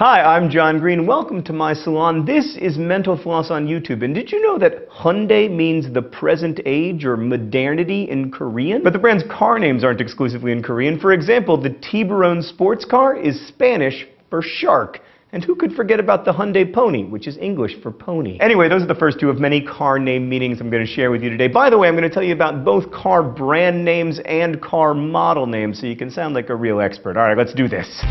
Hi, I'm John Green. Welcome to my salon. This is Mental Floss on YouTube. And did you know that Hyundai means the present age or modernity in Korean? But the brand's car names aren't exclusively in Korean. For example, the Tiburon sports car is Spanish for shark. And who could forget about the Hyundai Pony, which is English for pony? Anyway, those are the first two of many car name meanings I'm going to share with you today. By the way, I'm going to tell you about both car brand names and car model names so you can sound like a real expert. All right, let's do this.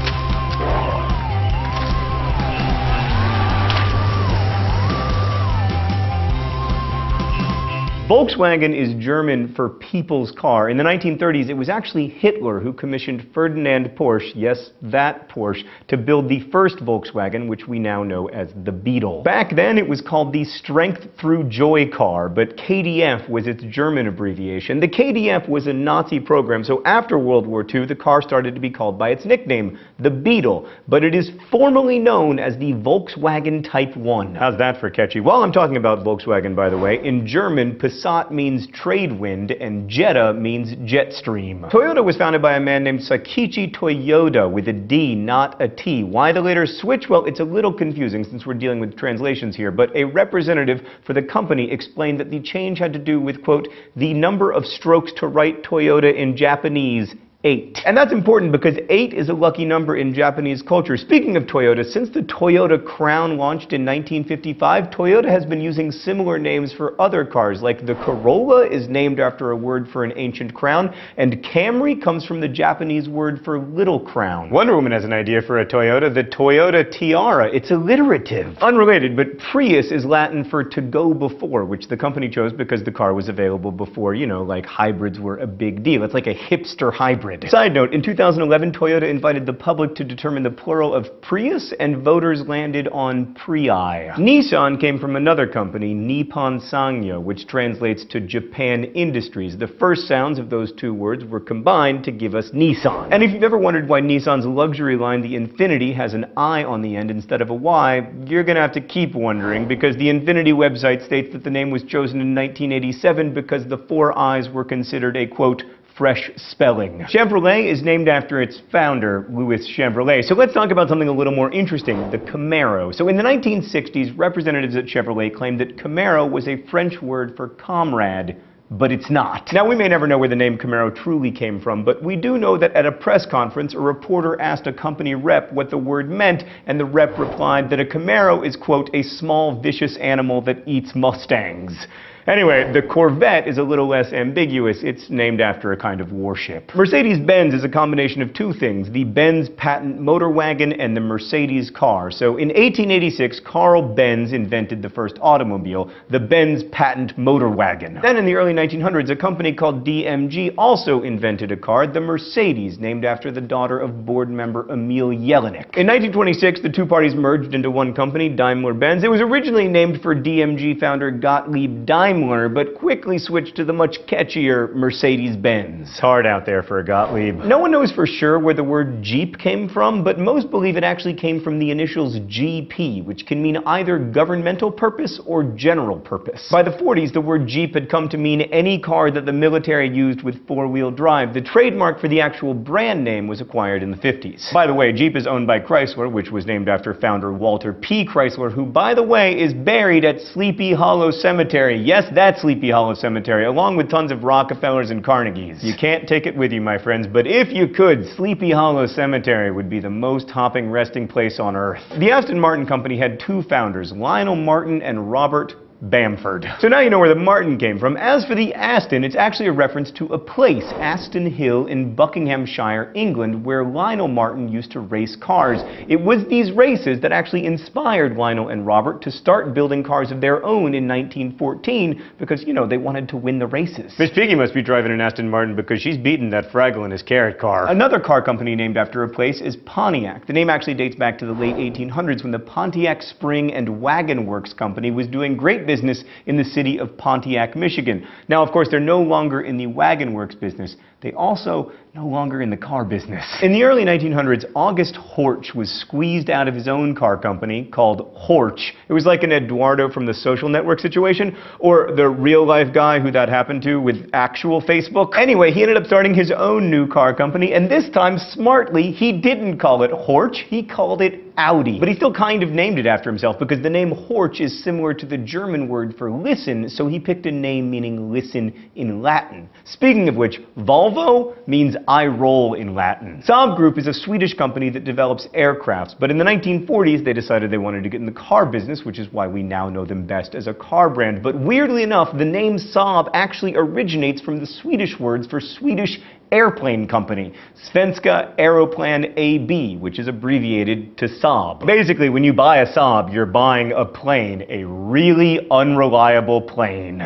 Volkswagen is German for people's car. In the 1930s, it was actually Hitler who commissioned Ferdinand Porsche, yes, that Porsche, to build the first Volkswagen, which we now know as the Beetle. Back then, it was called the Strength Through Joy car, but KDF was its German abbreviation. The KDF was a Nazi program, so after World War II, the car started to be called by its nickname, the Beetle, but it is formally known as the Volkswagen Type 1. How's that for catchy? While I'm talking about Volkswagen, by the way, in German, Passat means trade wind and Jetta means jet stream. Toyota was founded by a man named Sakichi Toyoda with a D, not a T. Why the later switch? Well, it's a little confusing since we're dealing with translations here, but a representative for the company explained that the change had to do with, quote, the number of strokes to write Toyota in Japanese, 8. And that's important because 8 is a lucky number in Japanese culture. Speaking of Toyota, since the Toyota Crown launched in 1955, Toyota has been using similar names for other cars, like the Corolla is named after a word for an ancient crown, and Camry comes from the Japanese word for little crown. Wonder Woman has an idea for a Toyota, the Toyota Tiara. It's alliterative. Unrelated, but Prius is Latin for to go before, which the company chose because the car was available before, you know, like hybrids were a big deal. It's like a hipster hybrid. Side note, in 2011, Toyota invited the public to determine the plural of Prius, and voters landed on Prii. Nissan came from another company, Nippon Sangyo, which translates to Japan Industries. The first sounds of those two words were combined to give us Nissan. And if you've ever wondered why Nissan's luxury line, the Infiniti, has an I on the end instead of a Y, you're gonna have to keep wondering, because the Infiniti website states that the name was chosen in 1987 because the 4 I's were considered a, quote, fresh spelling. Chevrolet is named after its founder, Louis Chevrolet. So let's talk about something a little more interesting, the Camaro. So in the 1960s, representatives at Chevrolet claimed that Camaro was a French word for comrade, but it's not. Now, we may never know where the name Camaro truly came from, but we do know that at a press conference, a reporter asked a company rep what the word meant, and the rep replied that a Camaro is, quote, a small, vicious animal that eats Mustangs. Anyway, the Corvette is a little less ambiguous. It's named after a kind of warship. Mercedes-Benz is a combination of two things, the Benz patent motor wagon and the Mercedes car. So in 1886, Carl Benz invented the first automobile, the Benz patent motor wagon. Then in the early 1900s, a company called DMG also invented a car, the Mercedes, named after the daughter of board member Emil Jelinek. In 1926, the two parties merged into one company, Daimler-Benz. It was originally named for DMG founder Gottlieb Daimler, but quickly switched to the much catchier Mercedes-Benz. Hard out there for a Gottlieb. No one knows for sure where the word Jeep came from, but most believe it actually came from the initials GP, which can mean either governmental purpose or general purpose. By the 40s, the word Jeep had come to mean any car that the military used with four-wheel drive. The trademark for the actual brand name was acquired in the 50s. By the way, Jeep is owned by Chrysler, which was named after founder Walter P. Chrysler, who, by the way, is buried at Sleepy Hollow Cemetery. Yes, that's Sleepy Hollow Cemetery, along with tons of Rockefellers and Carnegies. You can't take it with you, my friends, but if you could, Sleepy Hollow Cemetery would be the most hopping resting place on Earth. The Aston Martin company had two founders, Lionel Martin and Robert Bamford. So now you know where the Martin came from. As for the Aston, it's actually a reference to a place, Aston Hill in Buckinghamshire, England, where Lionel Martin used to race cars. It was these races that actually inspired Lionel and Robert to start building cars of their own in 1914 because, you know, they wanted to win the races. Miss Piggy must be driving an Aston Martin because she's beating that Fraggle in his carrot car. Another car company named after a place is Pontiac. The name actually dates back to the late 1800s when the Pontiac Spring and Wagon Works Company was doing great business in the city of Pontiac, Michigan. Now, of course, they're no longer in the wagon works business. they also no longer in the car business. In the early 1900s, August Horch was squeezed out of his own car company called Horch. It was like an Eduardo from The Social Network situation, or the real-life guy who that happened to with actual Facebook. Anyway, he ended up starting his own new car company, and this time, smartly, he didn't call it Horch, he called it Audi. But he still kind of named it after himself because the name Horch is similar to the German word for listen, so he picked a name meaning listen in Latin. Speaking of which, Volvo means I roll in Latin. Saab Group is a Swedish company that develops aircrafts, but in the 1940s they decided they wanted to get in the car business, which is why we now know them best as a car brand. But weirdly enough, the name Saab actually originates from the Swedish words for Swedish airplane company, Svenska Aeroplan AB, which is abbreviated to Saab. Basically, when you buy a Saab, you're buying a plane, a really unreliable plane.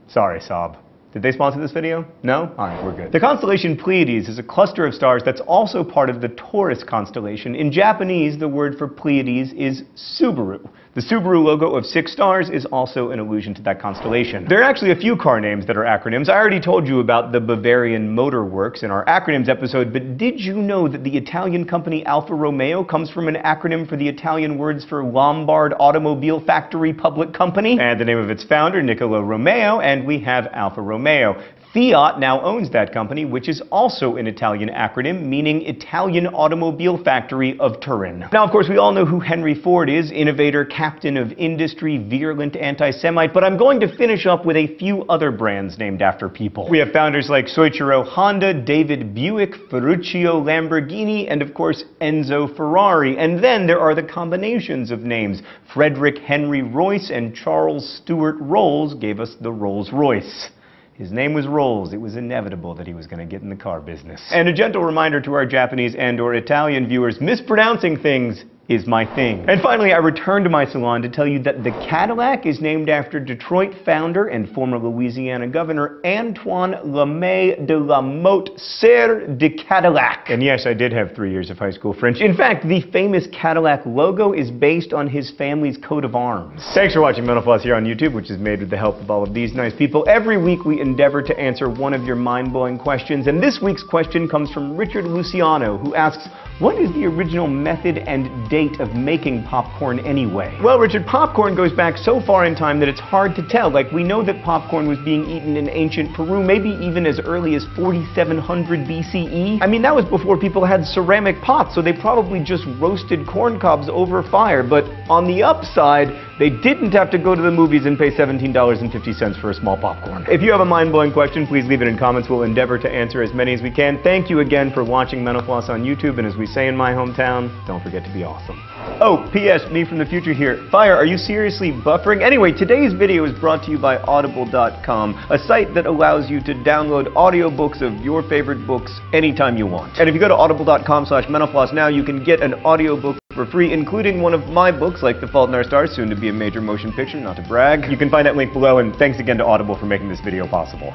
Sorry, Saab. Did they sponsor this video? No? Alright, we're good. The constellation Pleiades is a cluster of stars that's also part of the Taurus constellation. In Japanese, the word for Pleiades is Subaru. The Subaru logo of 6 stars is also an allusion to that constellation. There are actually a few car names that are acronyms. I already told you about the Bavarian Motor Works in our acronyms episode, but did you know that the Italian company Alfa Romeo comes from an acronym for the Italian words for Lombard Automobile Factory Public Company? And the name of its founder, Niccolo Romeo, and we have Alfa Romeo. Fiat now owns that company, which is also an Italian acronym, meaning Italian Automobile Factory of Turin. Now, of course, we all know who Henry Ford is, innovator, captain of industry, virulent anti-Semite, but I'm going to finish up with a few other brands named after people. We have founders like Soichiro Honda, David Buick, Ferruccio Lamborghini, and of course, Enzo Ferrari. And then there are the combinations of names. Frederick Henry Royce and Charles Stuart Rolls gave us the Rolls-Royce. His name was Rolls. It was inevitable that he was going to get in the car business. And a gentle reminder to our Japanese and/or Italian viewers, mispronouncing things is my thing. And finally, I returned to my salon to tell you that the Cadillac is named after Detroit founder and former Louisiana governor Antoine Lemay de la Motte Serre de Cadillac. And yes, I did have 3 years of high school French. In fact, the famous Cadillac logo is based on his family's coat of arms. Thanks for watching Mental Floss here on YouTube, which is made with the help of all of these nice people. Every week we endeavor to answer one of your mind-blowing questions, and this week's question comes from Richard Luciano, who asks, what is the original method and date of making popcorn anyway? Well, Richard, popcorn goes back so far in time that it's hard to tell. Like, we know that popcorn was being eaten in ancient Peru, maybe even as early as 4700 BCE. I mean, that was before people had ceramic pots, so they probably just roasted corn cobs over fire. But on the upside, they didn't have to go to the movies and pay $17.50 for a small popcorn. If you have a mind-blowing question, please leave it in comments. We'll endeavor to answer as many as we can. Thank you again for watching Mental Floss on YouTube, and as we say in my hometown, don't forget to be awesome. Oh, P.S. Me from the future here. Fire, are you seriously buffering? Anyway, today's video is brought to you by Audible.com, a site that allows you to download audiobooks of your favorite books anytime you want. And if you go to audible.com/mentalfloss now, you can get an audiobook for free, including one of my books, like The Fault in Our Stars, soon to be a major motion picture, not to brag. You can find that link below, and thanks again to Audible for making this video possible.